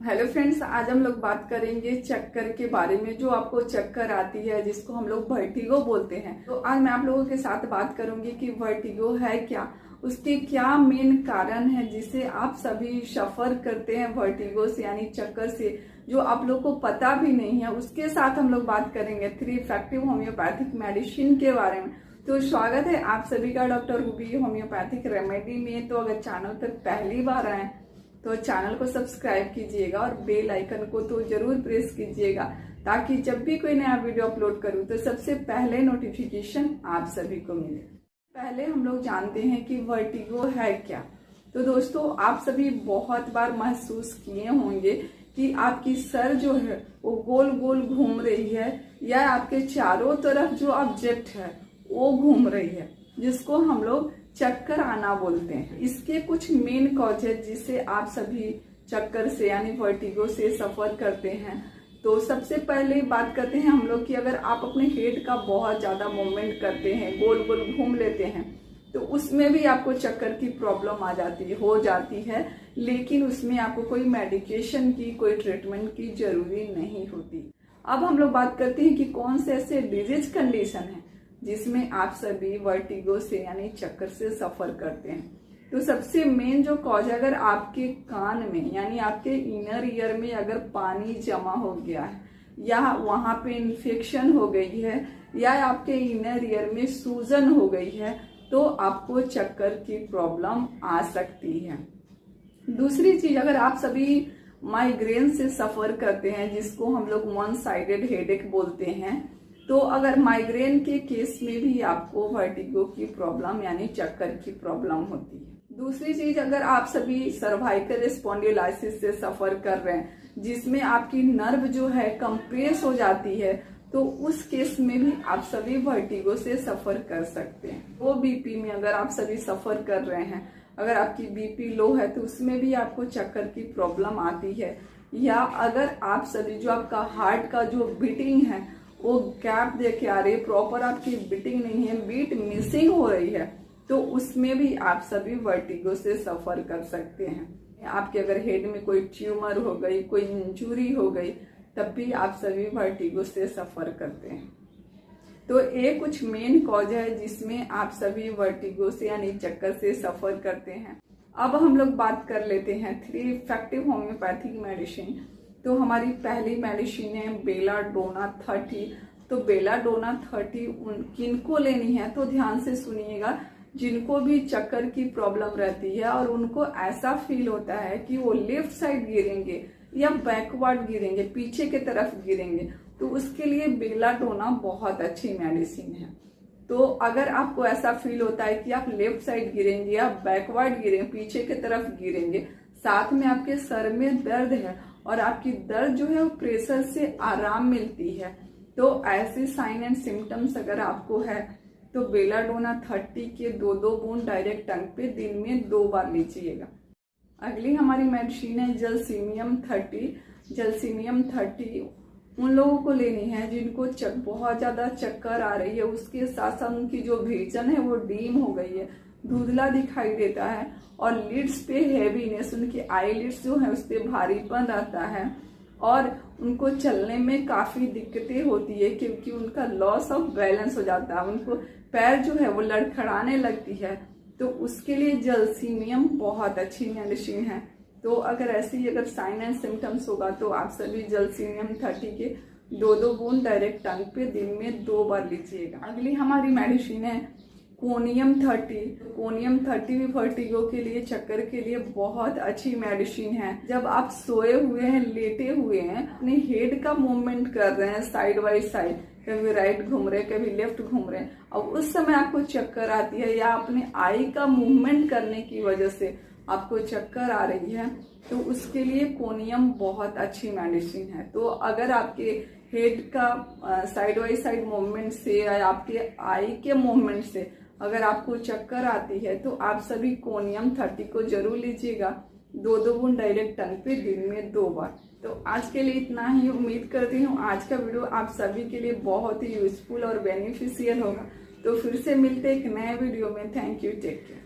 Hello friends, आज हम लोग बात करेंगे चक्कर के बारे में। जो आपको चक्कर आती है जिसको हम लोग वर्टिगो बोलते हैं, तो आज मैं आप लोगों के साथ बात करूंगी कि वर्टिगो है क्या, उसके क्या मेन कारण है जिसे आप सभी सफर करते हैं वर्टिगो से यानी चक्कर से, जो आप लोग को पता भी नहीं है। उसके साथ हम लोग बात करेंगे 3 इफेक्टिव होम्योपैथिक मेडिसिन के बारे में। तो स्वागत है आप सभी का डॉक्टर रूबी होम्योपैथिक रेमेडी में। तो अगर चैनल पर पहली बार आए तो चैनल को सब्सक्राइब कीजिएगा और बेल आइकन को तो जरूर प्रेस कीजिएगा, ताकि जब भी कोई नया वीडियो अपलोड करूं तो सबसे पहले नोटिफिकेशन आप सभी को मिले। पहले हम लोग जानते हैं कि वर्टिगो है क्या। तो दोस्तों, आप सभी बहुत बार महसूस किए होंगे कि आपकी सर जो है वो गोल गोल घूम रही है, या आपके चारों तरफ जो ऑब्जेक्ट है वो घूम रही है, जिसको हम लोग चक्कर आना बोलते हैं। इसके कुछ मेन कॉज है जिससे आप सभी चक्कर से यानी वर्टिगो से सफर करते हैं। तो सबसे पहले बात करते हैं हम लोग कि अगर आप अपने हेड का बहुत ज्यादा मूवमेंट करते हैं, गोल गोल घूम लेते हैं, तो उसमें भी आपको चक्कर की प्रॉब्लम हो जाती है। लेकिन उसमें आपको कोई मेडिकेशन की, कोई ट्रीटमेंट की जरूरी नहीं होती। अब हम लोग बात करते हैं कि कौन से ऐसे डिजीज कंडीशन है जिसमें आप सभी वर्टिगो से यानी चक्कर से सफर करते हैं। तो सबसे मेन जो कॉज, अगर आपके कान में यानी आपके इनर ईयर में अगर पानी जमा हो गया है, या वहां पे इन्फेक्शन हो गई है, या आपके इनर ईयर में सूजन हो गई है, तो आपको चक्कर की प्रॉब्लम आ सकती है। दूसरी चीज, अगर आप सभी माइग्रेन से सफर करते हैं जिसको हम लोग वन साइडेड हेडेक बोलते हैं, तो अगर माइग्रेन के केस में भी आपको वर्टिगो की प्रॉब्लम यानी चक्कर की प्रॉब्लम होती है। दूसरी चीज, अगर आप सभी सर्वाइकल स्पॉन्डिलोलाइसिस से सफर कर रहे हैं जिसमें आपकी नर्व जो है कंप्रेस हो जाती है, तो उस केस में भी आप सभी वर्टिगो से सफर कर सकते हैं। वो बीपी में अगर आप सभी सफर कर रहे हैं, अगर आपकी बीपी लो है तो उसमें भी आपको चक्कर की प्रॉब्लम आती है। या अगर आप सभी जो आपका हार्ट का जो बीटिंग है वो गैप दे के आ रही है, प्रॉपर आपकी बीटिंग नहीं है, बीट मिसिंग हो रही है, तो उसमें भी आप सभी वर्टिगो से सफर कर सकते हैं। आपके अगर हेड में कोई ट्यूमर हो गई, कोई इंजुरी हो गई, तब भी आप सभी वर्टिगो से सफर करते हैं। तो ये कुछ मेन कॉज है जिसमें आप सभी वर्टिगो से यानी चक्कर से सफर करते हैं। अब हम लोग बात कर लेते हैं 3 इफेक्टिव होम्योपैथिक मेडिसिन। तो हमारी पहली मेडिसिन है बेलाडोना 30। तो बेलाडोना 30 किनको लेनी है तो ध्यान से सुनिएगा, जिनको भी चक्कर की प्रॉब्लम रहती है और उनको ऐसा फील होता है कि वो लेफ्ट साइड गिरेंगे या बैकवर्ड गिरेंगे, पीछे की तरफ गिरेंगे, तो उसके लिए बेलाडोना बहुत अच्छी मेडिसिन है। तो अगर आपको ऐसा फील होता है कि आप लेफ्ट साइड गिरेंगे या बैकवर्ड गिरेंगे, पीछे की तरफ गिरेंगे, साथ में आपके सर में दर्द है और आपकी दर्द जो है वो प्रेशर से आराम मिलती है, तो ऐसे साइन एंड सिम्टम्स अगर आपको है तो बेलाडोना 30 के 2-2 बूंद डायरेक्ट टंग पे दिन में 2 बार लीजिएगा। अगली हमारी मेडिसिन है जलसीमियम 30। जलसीमियम 30 उन लोगों को लेनी है जिनको बहुत ज्यादा चक्कर आ रही है, उसके साथ साथ उनकी जो विजन है वो डीम हो गई है, धुंधला दिखाई देता है, और लिड्स पे हैवीनेस, उनकी आईलिड्स जो है उस पे भारीपन रहता है, और उनको चलने में काफी दिक्कतें होती है क्योंकि उनका लॉस ऑफ बैलेंस हो जाता है, उनको पैर जो है वो लड़खड़ाने लगती है। तो उसके लिए जलसीमियम बहुत अच्छी मेडिसिन है। तो अगर अगर साइन एंड सिम्टम्स होगा तो आप सभी जलसीमियम 30 के 2-2 बूंद डायरेक्ट टंग पे दिन में 2 बार लीजिएगा। अगली हमारी मेडिसिन है कोनियम 30। कोनियम 30 भी वर्टिगो के लिए, चक्कर के लिए बहुत अच्छी मेडिसिन है। जब आप सोए हुए हैं, लेटे हुए हैं, अपने हेड का मूवमेंट कर रहे हैं साइड बाई साइड, कभी राइट घूम रहे कभी लेफ्ट घूम रहे हैं, और उस समय आपको चक्कर आती है या अपने आई का मूवमेंट करने की वजह से आपको चक्कर आ रही है, तो उसके लिए कोनियम बहुत अच्छी मेडिसिन है। तो अगर आपके हेड का साइड बाई साइड मूवमेंट से या आपके आई के मूवमेंट से अगर आपको चक्कर आती है तो आप सभी कोनियम 30 को जरूर लीजिएगा, 2-2 बूंद डायरेक्ट टंग पे दिन में 2 बार। तो आज के लिए इतना ही। उम्मीद करती हूँ आज का वीडियो आप सभी के लिए बहुत ही यूजफुल और बेनिफिशियल होगा। तो फिर से मिलते एक नए वीडियो में। Thank you, take care.